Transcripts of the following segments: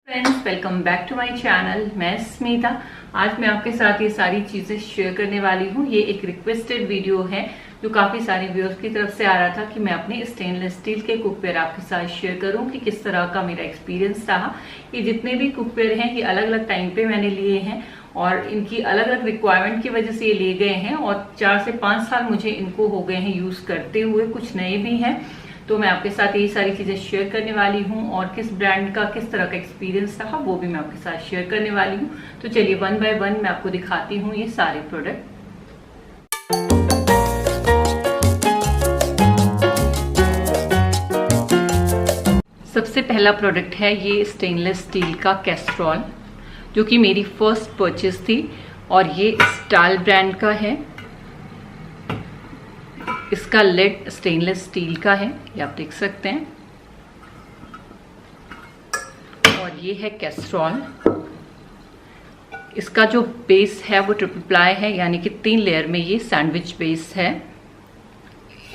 Friends, welcome back to my channel. मैं स्मिता। आज मैं आपके साथ ये सारी चीजें शेयर करने वाली हूँ। ये एक रिक्वेस्टेड वीडियो है जो काफी सारे व्यूअर्स की तरफ से आ रहा था कि मैं अपने स्टेनलेस स्टील के कुकवेयर आपके साथ शेयर करूँ कि किस तरह का मेरा एक्सपीरियंस रहा। ये जितने भी कुकवेयर हैं ये अलग अलग टाइम पे मैंने लिए हैं और इनकी अलग अलग रिक्वायरमेंट की वजह से ये लिए गए हैं और 4 से 5 साल मुझे इनको हो गए हैं यूज करते हुए। कुछ नए भी हैं, तो मैं आपके साथ यही सारी चीजें शेयर करने वाली हूँ और किस ब्रांड का किस तरह का एक्सपीरियंस रहा वो भी मैं आपके साथ शेयर करने वाली हूँ। तो चलिए वन बाय वन मैं आपको दिखाती हूँ ये सारे प्रोडक्ट। सबसे पहला प्रोडक्ट है ये स्टेनलेस स्टील का कैस्ट्रॉल, जो कि मेरी फर्स्ट परचेज थी और ये स्टाइल ब्रांड का है। इसका लेड स्टेनलेस स्टील का है, ये आप देख सकते हैं। और ये है कैस्ट्रॉल। इसका जो बेस है वो ट्रिपल प्लाई है, यानी कि 3 लेयर में ये सैंडविच बेस है।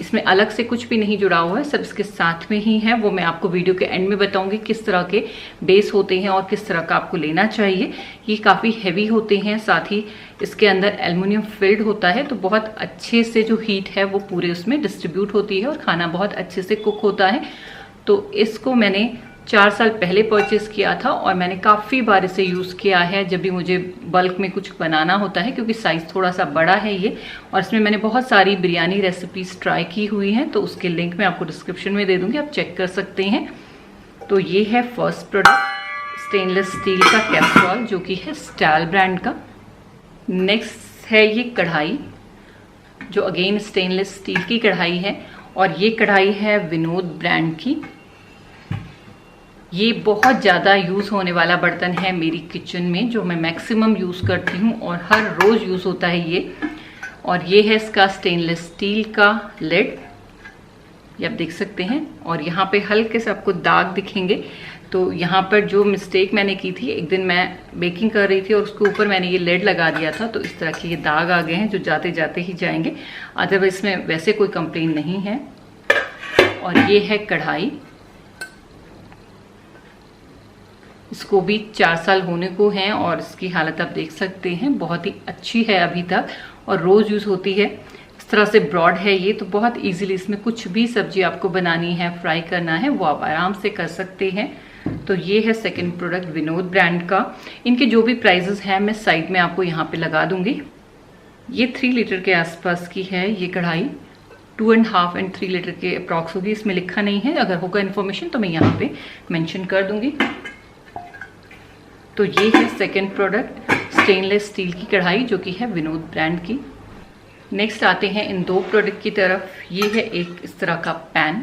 इसमें अलग से कुछ भी नहीं जुड़ा हुआ है, सब इसके साथ में ही है। वो मैं आपको वीडियो के एंड में बताऊंगी किस तरह के बेस होते हैं और किस तरह का आपको लेना चाहिए। ये काफ़ी हैवी होते हैं, साथ ही इसके अंदर एल्युमिनियम फिल्ड होता है, तो बहुत अच्छे से जो हीट है वो पूरे उसमें डिस्ट्रीब्यूट होती है और खाना बहुत अच्छे से कुक होता है। तो इसको मैंने 4 साल पहले परचेज किया था और मैंने काफ़ी बार इसे यूज़ किया है जब भी मुझे बल्क में कुछ बनाना होता है, क्योंकि साइज़ थोड़ा सा बड़ा है ये। और इसमें मैंने बहुत सारी बिरयानी रेसिपीज़ ट्राई की हुई हैं, तो उसके लिंक मैं आपको डिस्क्रिप्शन में दे दूँगी, आप चेक कर सकते हैं। तो ये है फर्स्ट प्रोडक्ट, स्टेनलेस स्टील का कैस्ट्रॉल, जो कि है स्टाइल ब्रांड का। नेक्स्ट है ये कढ़ाई, जो अगेन स्टेनलेस स्टील की कढ़ाई है और ये कढ़ाई है विनोद ब्रांड की। ये बहुत ज़्यादा यूज़ होने वाला बर्तन है मेरी किचन में, जो मैं मैक्सिमम यूज़ करती हूँ और हर रोज़ यूज़ होता है ये। और ये है इसका स्टेनलेस स्टील का लेड, ये आप देख सकते हैं। और यहाँ पे हल्के से आपको दाग दिखेंगे। तो यहाँ पर जो मिस्टेक मैंने की थी, एक दिन मैं बेकिंग कर रही थी और उसके ऊपर मैंने ये लेड लगा दिया था, तो इस तरह के ये दाग आ गए हैं जो जाते जाते ही जाएंगे। अदरवाइज इसमें वैसे कोई कंप्लेन नहीं है। और ये है कढ़ाई, इसको भी 4 साल होने को हैं और इसकी हालत आप देख सकते हैं, बहुत ही अच्छी है अभी तक और रोज यूज होती है। इस तरह से ब्रॉड है ये, तो बहुत इजीली इसमें कुछ भी सब्जी आपको बनानी है, फ्राई करना है, वो आप आराम से कर सकते हैं। तो ये है सेकंड प्रोडक्ट विनोद ब्रांड का। इनके जो भी प्राइजेस हैं मैं साइड में आपको यहाँ पे लगा दूंगी। ये 3 लीटर के आसपास की है ये कढ़ाई, 2.5 and 3 लीटर के अप्रॉक्स होगी। इसमें लिखा नहीं है, अगर होगा इन्फॉर्मेशन तो मैं यहाँ पे मेंशन कर दूंगी। तो ये है सेकंड प्रोडक्ट, स्टेनलेस स्टील की कढ़ाई, जो कि है विनोद ब्रांड की। नेक्स्ट आते हैं इन 2 प्रोडक्ट की तरफ। ये है एक इस तरह का पैन,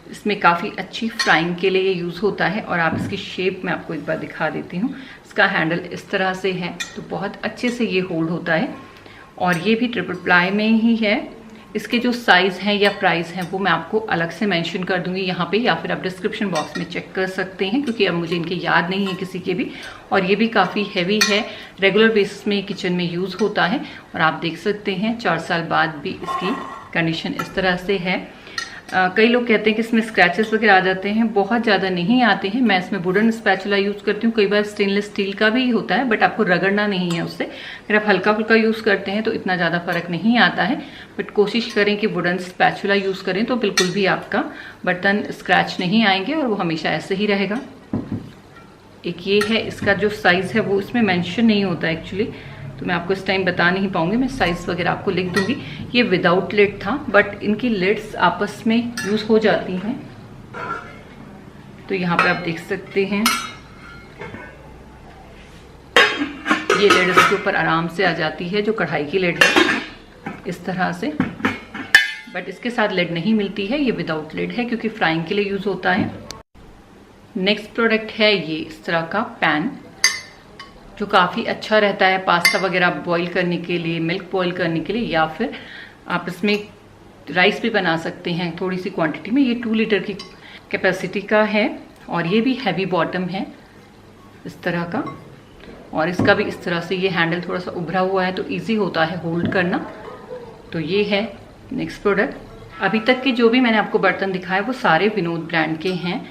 इसमें काफ़ी अच्छी फ्राइंग के लिए यूज़ होता है और आप इसकी शेप में आपको एक बार दिखा देती हूँ। इसका हैंडल इस तरह से है, तो बहुत अच्छे से ये होल्ड होता है और ये भी ट्रिपल प्लाई में ही है। इसके जो साइज़ हैं या प्राइस हैं वो मैं आपको अलग से मेंशन कर दूंगी यहाँ पे, या फिर आप डिस्क्रिप्शन बॉक्स में चेक कर सकते हैं, क्योंकि अब मुझे इनके याद नहीं है किसी के भी। और ये भी काफ़ी हैवी है, रेगुलर बेसिस में किचन में यूज़ होता है और आप देख सकते हैं 4 साल बाद भी इसकी कंडीशन इस तरह से है। कई लोग कहते हैं कि इसमें स्क्रैचेस वगैरह आ जाते हैं, बहुत ज़्यादा नहीं आते हैं। मैं इसमें वुडन स्पैचुला यूज़ करती हूँ, कई बार स्टेनलेस स्टील का भी होता है, बट आपको रगड़ना नहीं है उससे। अगर आप हल्का फुल्का यूज़ करते हैं तो इतना ज़्यादा फर्क नहीं आता है, बट कोशिश करें कि वुडन स्पैचुला यूज़ करें तो बिल्कुल भी आपका बर्तन स्क्रैच नहीं आएंगे और वो हमेशा ऐसे ही रहेगा। एक ये है, इसका जो साइज़ है वो इसमें मैंशन नहीं होता एक्चुअली, तो मैं आपको इस टाइम बता नहीं पाऊंगी, मैं साइज वगैरह आपको लिख दूंगी। ये विदाउट लिड था, बट इनकी लिड्स आपस में यूज हो जाती हैं, तो यहाँ पे आप देख सकते हैं ये लिड इसके ऊपर आराम से आ जाती है, जो कढ़ाई की लिड है इस तरह से। बट इसके साथ लिड नहीं मिलती है, ये विदाउट लिड है क्योंकि फ्राइंग के लिए यूज होता है। नेक्स्ट प्रोडक्ट है ये इस तरह का पैन, जो काफ़ी अच्छा रहता है पास्ता वगैरह बॉईल करने के लिए, मिल्क बॉईल करने के लिए, या फिर आप इसमें राइस भी बना सकते हैं थोड़ी सी क्वांटिटी में। ये 2 लीटर की कैपेसिटी का है और ये भी हैवी बॉटम है इस तरह का, और इसका भी इस तरह से ये हैंडल थोड़ा सा उभरा हुआ है, तो इजी होता है होल्ड करना। तो ये है नेक्स्ट प्रोडक्ट। अभी तक के जो भी मैंने आपको बर्तन दिखाए वो सारे विनोद ब्रांड के हैं।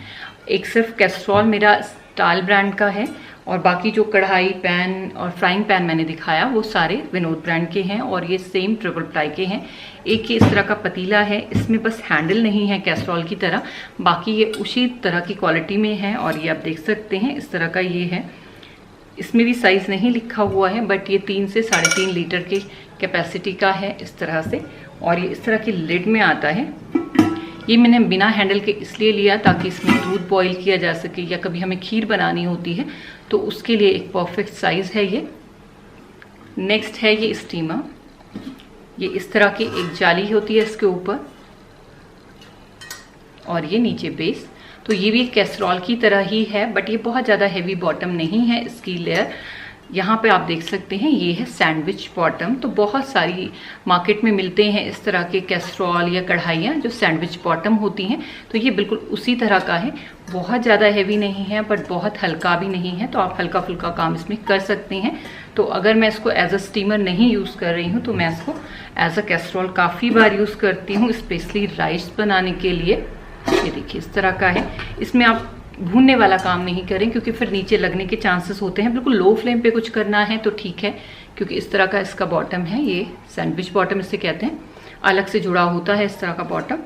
एक सिर्फ कैस्ट्रॉल मेरा टाल ब्रांड का है और बाकी जो कढ़ाई पैन और फ्राइंग पैन मैंने दिखाया वो सारे विनोद ब्रांड के हैं और ये सेम ट्रिपल प्लाई के हैं। एक ये इस तरह का पतीला है, इसमें बस हैंडल नहीं है कैसरोल की तरह, बाकी ये उसी तरह की क्वालिटी में है और ये आप देख सकते हैं इस तरह का ये है। इसमें भी साइज नहीं लिखा हुआ है बट ये 3 से 3.5 लीटर की कैपेसिटी का है इस तरह से और ये इस तरह की लिड में आता है। ये मैंने बिना हैंडल के इसलिए लिया ताकि इसमें दूध बॉईल किया जा सके या कभी हमें खीर बनानी होती है तो उसके लिए एक परफेक्ट साइज है ये। नेक्स्ट है ये स्टीमर। ये इस तरह की एक जाली होती है इसके ऊपर और ये नीचे बेस। तो ये भी कैसरोल की तरह ही है बट ये बहुत ज़्यादा हैवी बॉटम नहीं है इसकी लेयर। यहाँ पे आप देख सकते हैं ये है सैंडविच बॉटम। तो बहुत सारी मार्केट में मिलते हैं इस तरह के कैसरोल या कढ़ाइयाँ जो सैंडविच बॉटम होती हैं, तो ये बिल्कुल उसी तरह का है। बहुत ज़्यादा हैवी नहीं है बट बहुत हल्का भी नहीं है, तो आप हल्का फुल्का काम इसमें कर सकते हैं। तो अगर मैं इसको एज अ स्टीमर नहीं यूज़ कर रही हूँ तो मैं इसको एज अ कैसरोल काफ़ी बार यूज़ करती हूँ, स्पेशली राइस बनाने के लिए। ये देखिए इस तरह का है। इसमें आप भूनने वाला काम नहीं करें क्योंकि फिर नीचे लगने के चांसेस होते हैं। बिल्कुल लो फ्लेम पे कुछ करना है तो ठीक है, क्योंकि इस तरह का इसका बॉटम है। ये सैंडविच बॉटम इसे कहते हैं, अलग से जुड़ा होता है इस तरह का बॉटम।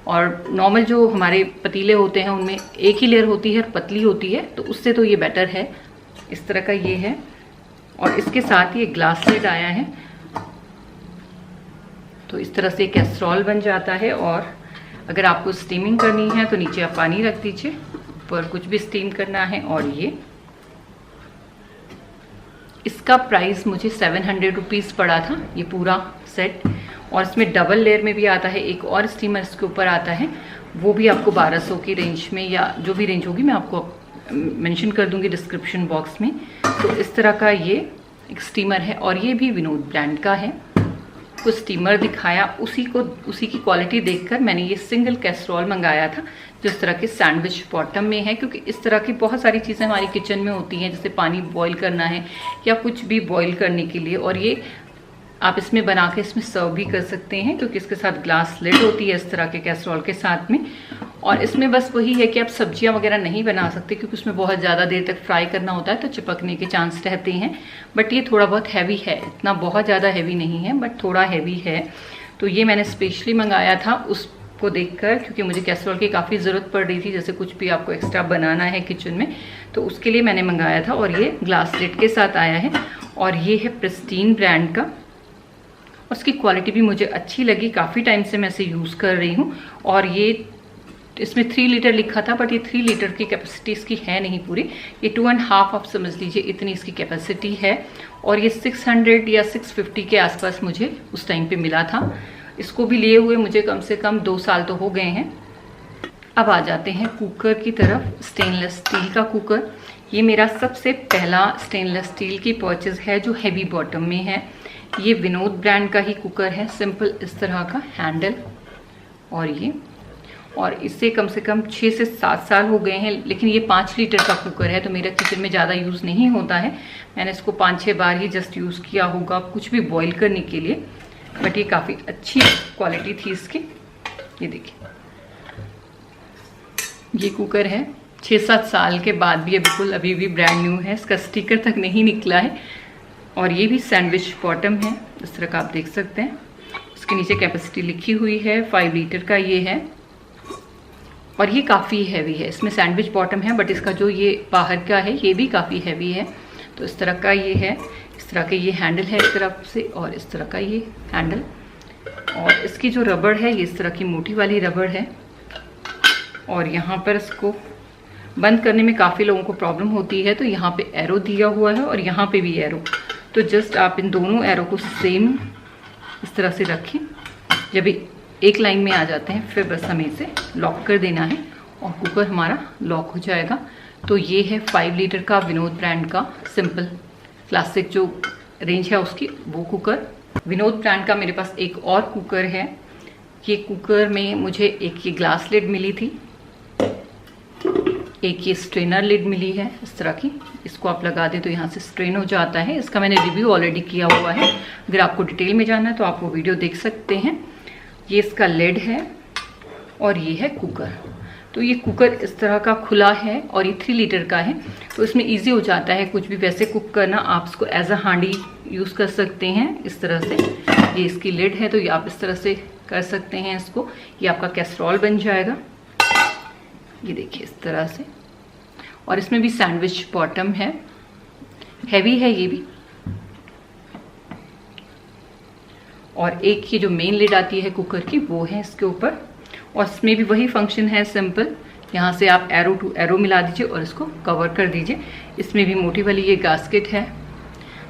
और नॉर्मल जो हमारे पतीले होते हैं उनमें एक ही लेयर होती है और पतली होती है, तो उससे तो ये बेटर है। इस तरह का ये है और इसके साथ ये ग्लास लिड आया है। तो इस तरह से कैसरोल बन जाता है। और अगर आपको स्टीमिंग करनी है तो नीचे आप पानी रख दीजिए, ऊपर कुछ भी स्टीम करना है। और ये इसका प्राइस मुझे 700 रुपीज़ पड़ा था ये पूरा सेट। और इसमें डबल लेयर में भी आता है, एक और स्टीमर इसके ऊपर आता है, वो भी आपको 1200 की रेंज में या जो भी रेंज होगी मैं आपको मेंशन कर दूंगी डिस्क्रिप्शन बॉक्स में। तो इस तरह का ये एक स्टीमर है और ये भी विनोद ब्रांड का है। कुछ स्टीमर दिखाया, उसी की क्वालिटी देखकर मैंने ये सिंगल कैसरोल मंगाया था जो इस तरह के सैंडविच बॉटम में है, क्योंकि इस तरह की बहुत सारी चीज़ें हमारी किचन में होती हैं, जैसे पानी बॉईल करना है या कुछ भी बॉईल करने के लिए। और ये आप इसमें बना के इसमें सर्व भी कर सकते हैं क्योंकि इसके साथ ग्लास लिड होती है इस तरह के कैसरोल के साथ में। और इसमें बस वही है कि आप सब्जियां वगैरह नहीं बना सकते क्योंकि उसमें बहुत ज़्यादा देर तक फ्राई करना होता है तो चिपकने के चांस रहते हैं। बट ये थोड़ा बहुत हैवी है, इतना बहुत ज़्यादा हैवी नहीं है बट थोड़ा हैवी है। तो ये मैंने स्पेशली मंगाया था उसको देखकर, क्योंकि मुझे कैसरोल की काफ़ी ज़रूरत पड़ रही थी, जैसे कुछ भी आपको एक्स्ट्रा बनाना है किचन में, तो उसके लिए मैंने मंगाया था। और ये ग्लास लिड के साथ आया है और ये है प्रिस्टीन ब्रांड का। उसकी क्वालिटी भी मुझे अच्छी लगी, काफ़ी टाइम से मैं इसे यूज़ कर रही हूँ। और ये इसमें 3 लीटर लिखा था बट ये 3 लीटर की कैपेसिटी इसकी है नहीं पूरी, ये 2.5 आप समझ लीजिए इतनी इसकी कैपेसिटी है। और ये 600 या 650 के आसपास मुझे उस टाइम पे मिला था। इसको भी लिए हुए मुझे कम से कम 2 साल तो हो गए हैं। अब आ जाते हैं कुकर की तरफ। स्टेनलेस स्टील का कुकर, ये मेरा सबसे पहला स्टेनलेस स्टील की परचेज है जो हैवी बॉटम में है। ये विनोद ब्रांड का ही कुकर है, सिंपल इस तरह का हैंडल। और इससे कम से कम 6 से 7 साल हो गए हैं, लेकिन ये 5 लीटर का कुकर है तो मेरा किचन में ज़्यादा यूज़ नहीं होता है। मैंने इसको 5-6 बार ही जस्ट यूज़ किया होगा कुछ भी बॉईल करने के लिए, बट ये काफ़ी अच्छी क्वालिटी थी इसकी। ये देखिए ये कुकर है, 6-7 साल के बाद भी ये बिल्कुल अभी भी ब्रांड न्यू है, इसका स्टिकर तक नहीं निकला है। और ये भी सैंडविच बॉटम है, इस तरह का आप देख सकते हैं। इसके नीचे कैपेसिटी लिखी हुई है, 5 लीटर का ये है। और ये काफ़ी हैवी है, इसमें सैंडविच बॉटम है बट इसका जो ये बाहर का है ये भी काफ़ी हैवी है। तो इस तरह का ये है, इस तरह के ये हैंडल है एक तरफ से और इस तरह का ये हैंडल। और इसकी जो रबड़ है ये इस तरह की मोटी वाली रबड़ है। और यहाँ पर इसको बंद करने में काफ़ी लोगों को प्रॉब्लम होती है, तो यहाँ पे एरो दिया हुआ है और यहाँ पे भी एरो। तो जस्ट आप इन दोनों एरो को सेम इस तरह से रखें, जब एक लाइन में आ जाते हैं फिर बस हमें इसे लॉक कर देना है और कुकर हमारा लॉक हो जाएगा। तो ये है 5 लीटर का विनोद ब्रांड का सिंपल क्लासिक जो रेंज है उसकी, वो कुकर। विनोद ब्रांड का मेरे पास एक और कुकर है। ये कुकर में मुझे एक ये ग्लास लिड मिली थी, एक ये स्ट्रेनर लिड मिली है इस तरह की। इसको आप लगा दें तो यहाँ से स्ट्रेन हो जाता है। इसका मैंने रिव्यू ऑलरेडी किया हुआ है, अगर आपको डिटेल में जानना है तो आप वो वीडियो देख सकते हैं। ये इसका लिड है और ये है कुकर। तो तो ये कुकर इस तरह का खुला है और ये 3 लीटर का है, तो इसमें इजी हो जाता है कुछ भी वैसे कुक करना। आप इसको एज अ हांडी यूज़ कर सकते हैं इस तरह से। ये इसकी लिड है तो ये आप इस तरह से कर सकते हैं इसको। ये आपका कैसरोल बन जाएगा, ये देखिए इस तरह से। और इसमें भी सैंडविच बॉटम है, हैवी है ये भी। और एक ये जो मेन लिड आती है कुकर की वो है इसके ऊपर, और इसमें भी वही फंक्शन है सिंपल। यहाँ से आप एरो टू एरो मिला दीजिए और इसको कवर कर दीजिए। इसमें भी मोटी वाली ये गास्केट है।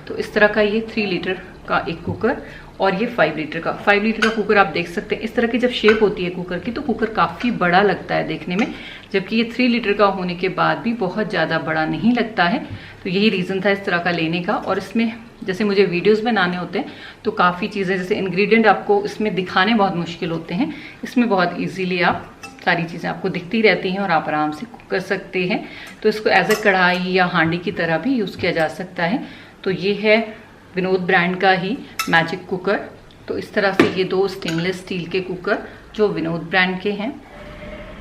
तो इस तरह का ये 3 लीटर का एक कुकर, और ये 5 लीटर का। 5 लीटर का कुकर आप देख सकते हैं इस तरह की जब शेप होती है कुकर की तो कुकर काफ़ी बड़ा लगता है देखने में, जबकि ये 3 लीटर का होने के बाद भी बहुत ज़्यादा बड़ा नहीं लगता है। तो यही रीज़न था इस तरह का लेने का। और इसमें जैसे मुझे वीडियोस बनाने होते हैं तो काफ़ी चीज़ें जैसे इंग्रेडिएंट आपको इसमें दिखाने बहुत मुश्किल होते हैं, इसमें बहुत ईजीली आप सारी चीज़ें आपको दिखती रहती हैं और आप आराम से कुक कर सकते हैं। तो इसको एज अ कढ़ाई या हांडी की तरह भी यूज़ किया जा सकता है। तो ये है विनोद ब्रांड का ही मैजिक कुकर। तो इस तरह से ये 2 स्टेनलेस स्टील के कुकर जो विनोद ब्रांड के हैं।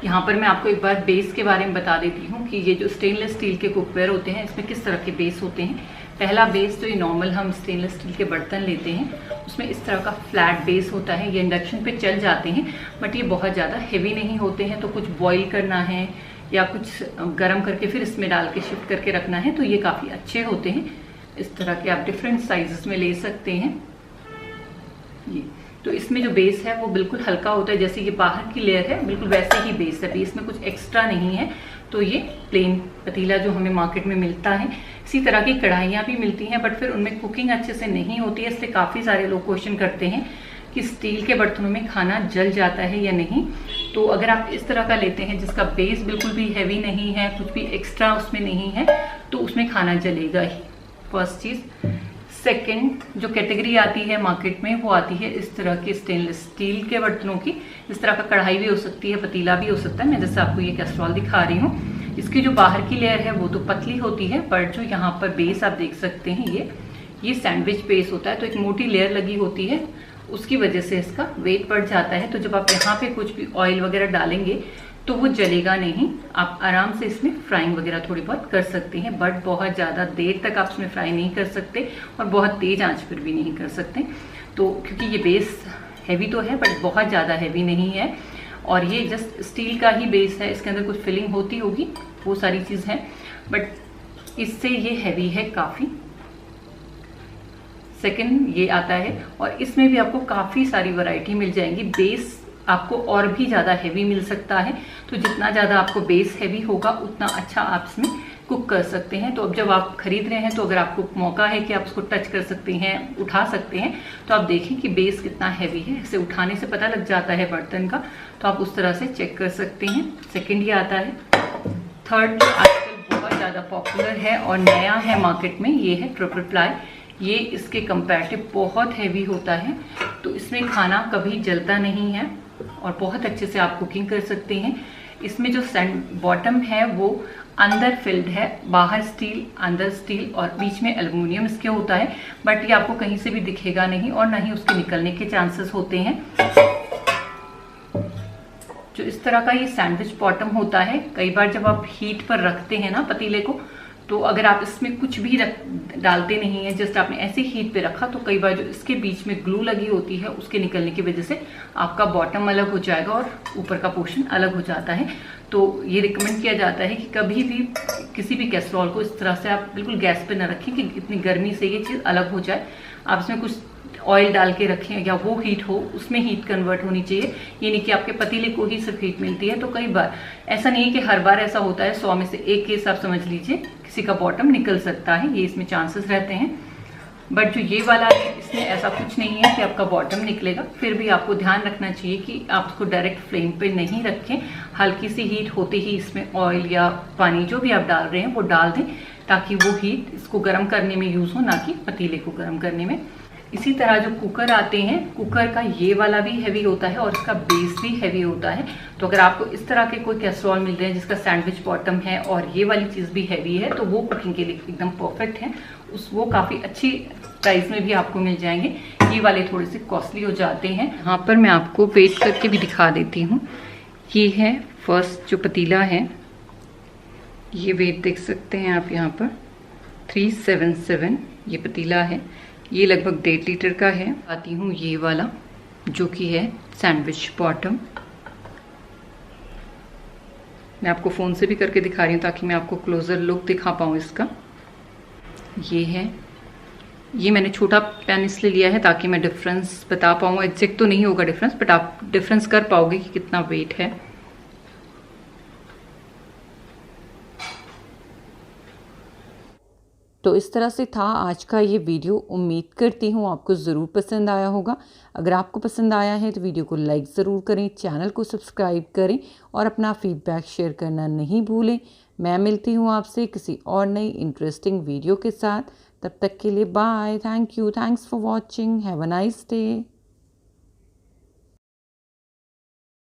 यहाँ पर मैं आपको एक बार बेस के बारे में बता देती हूँ कि ये जो स्टेनलेस स्टील के कुकवेयर होते हैं इसमें किस तरह के बेस होते हैं। पहला बेस जो ये नॉर्मल हम स्टेनलेस स्टील के बर्तन लेते हैं उसमें इस तरह का फ्लैट बेस होता है। ये इंडक्शन पे चल जाते हैं बट ये बहुत ज़्यादा हेवी नहीं होते हैं। तो कुछ बॉईल करना है या कुछ गर्म करके फिर इसमें डाल के शिफ्ट करके रखना है तो ये काफ़ी अच्छे होते हैं। इस तरह के आप डिफरेंट साइजेस में ले सकते हैं। ये तो इसमें जो बेस है वो बिल्कुल हल्का होता है, जैसे ये बाहर की लेयर है बिल्कुल वैसे ही बेस है, बेस में कुछ एक्स्ट्रा नहीं है। तो ये प्लेन पतीला जो हमें मार्केट में मिलता है, इसी तरह की कढ़ाइयाँ भी मिलती हैं बट फिर उनमें कुकिंग अच्छे से नहीं होती है। इससे काफ़ी सारे लोग क्वेश्चन करते हैं कि स्टील के बर्तनों में खाना जल जाता है या नहीं। तो अगर आप इस तरह का लेते हैं जिसका बेस बिल्कुल भी हैवी नहीं है, कुछ भी एक्स्ट्रा उसमें नहीं है, तो उसमें खाना जलेगा ही, फर्स्ट चीज़। सेकंड जो कैटेगरी आती है मार्केट में वो आती है इस तरह के स्टेनलेस स्टील के बर्तनों की। इस तरह का कढ़ाई भी हो सकती है, पतीला भी हो सकता है। मैं जैसे आपको ये कैस्ट्रॉल दिखा रही हूँ, इसकी जो बाहर की लेयर है वो तो पतली होती है पर जो यहाँ पर बेस आप देख सकते हैं ये सैंडविच बेस होता है। तो एक मोटी लेयर लगी होती है, उसकी वजह से इसका वेट बढ़ जाता है। तो जब आप यहाँ पे कुछ भी ऑयल वगैरह डालेंगे तो वो जलेगा नहीं। आप आराम से इसमें फ्राइंग वगैरह थोड़ी बहुत कर सकते हैं बट बहुत ज़्यादा देर तक आप इसमें फ्राई नहीं कर सकते और बहुत तेज आंच पर भी नहीं कर सकते। तो क्योंकि ये बेस हैवी तो है बट बहुत ज़्यादा हैवी नहीं है और ये जस्ट स्टील का ही बेस है। इसके अंदर कुछ फिलिंग होती होगी, वो सारी चीज़ है बट इससे ये हैवी है काफ़ी। सेकंड ये आता है और इसमें भी आपको काफ़ी सारी वैरायटी मिल जाएंगी। बेस आपको और भी ज़्यादा हैवी मिल सकता है, तो जितना ज़्यादा आपको बेस हैवी होगा उतना अच्छा आप इसमें कुक कर सकते हैं। तो अब जब आप खरीद रहे हैं तो अगर आपको मौका है कि आप उसको टच कर सकते हैं, उठा सकते हैं, तो आप देखें कि बेस कितना हैवी है। इसे उठाने से पता लग जाता है बर्तन का, तो आप उस तरह से चेक कर सकते हैं। सेकेंड ये आता है। थर्ड जो आजकल बहुत ज़्यादा पॉपुलर है और नया है मार्केट में, ये है ट्रिपल प्लाई। ये इसके कंपैरेटिव बहुत हैवी होता है, तो इसमें खाना कभी जलता नहीं है और बहुत अच्छे से आप कुकिंग कर सकते हैं। इसमें जो बॉटम है वो अंदर फिल्ड है, बाहर स्टील अंदर स्टील और बीच में एल्युमिनियम इसके होता है बट ये आपको कहीं से भी दिखेगा नहीं और ना ही उसके निकलने के चांसेस होते हैं। जो इस तरह का ये सैंडविच बॉटम होता है, कई बार जब आप हीट पर रखते हैं ना पतीले को, तो अगर आप इसमें कुछ भी डालते नहीं है, जस्ट आपने ऐसे हीट पे रखा, तो कई बार जो इसके बीच में ग्लू लगी होती है उसके निकलने की वजह से आपका बॉटम अलग हो जाएगा और ऊपर का पोर्शन अलग हो जाता है। तो ये रिकमेंड किया जाता है कि कभी भी किसी भी कैसरोल को इस तरह से आप बिल्कुल गैस पे न रखें कि इतनी गर्मी से ये चीज़ अलग हो जाए। आप इसमें कुछ ऑयल डाल के रखें या वो हीट हो, उसमें हीट कन्वर्ट होनी चाहिए। ये नहीं कि आपके पतीले को ही सिर्फ हीट मिलती है। तो कई बार ऐसा नहीं है कि हर बार ऐसा होता है, 100 में से एक केस आप समझ लीजिए किसी का बॉटम निकल सकता है, ये इसमें चांसेस रहते हैं। बट जो ये वाला है इसमें ऐसा कुछ नहीं है कि आपका बॉटम निकलेगा। फिर भी आपको ध्यान रखना चाहिए कि आप उसको डायरेक्ट फ्लेम पे नहीं रखें, हल्की सी हीट होते ही इसमें ऑयल या पानी जो भी आप डाल रहे हैं वो डाल दें ताकि वो हीट इसको गर्म करने में यूज़ हो, ना कि पतीले को गर्म करने में। इसी तरह जो कुकर आते हैं, कुकर का ये वाला भी हैवी होता है और इसका बेस भी हैवी होता है। तो अगर आपको इस तरह के कोई कैसरोल मिल रहे हैं जिसका सैंडविच बॉटम है और ये वाली चीज़ भी हैवी है, तो वो कुकिंग के लिए एकदम परफेक्ट है। वो काफ़ी अच्छी प्राइस में भी आपको मिल जाएंगे। ये वाले थोड़े से कॉस्टली हो जाते हैं। यहाँ पर मैं आपको वेट करके भी दिखा देती हूँ। ये है फर्स्ट जो पतीला है, ये वेट देख सकते हैं आप यहाँ पर 377 ये पतीला है। ये लगभग 1.5 लीटर का है। आती हूँ ये वाला जो कि है सैंडविच बॉटम। मैं आपको फ़ोन से भी करके दिखा रही हूँ ताकि मैं आपको क्लोज़र लुक दिखा पाऊँ इसका। ये है, ये मैंने छोटा पैन इसलिए लिया है ताकि मैं डिफरेंस बता पाऊँ। एग्जैक्ट तो नहीं होगा डिफरेंस, बट आप डिफरेंस कर पाओगे कि कितना वेट है। तो इस तरह से था आज का ये वीडियो। उम्मीद करती हूँ आपको ज़रूर पसंद आया होगा। अगर आपको पसंद आया है तो वीडियो को लाइक ज़रूर करें, चैनल को सब्सक्राइब करें और अपना फीडबैक शेयर करना नहीं भूलें। मैं मिलती हूँ आपसे किसी और नई इंटरेस्टिंग वीडियो के साथ। तब तक के लिए bye. Thank you, thanks for watching, have a nice day.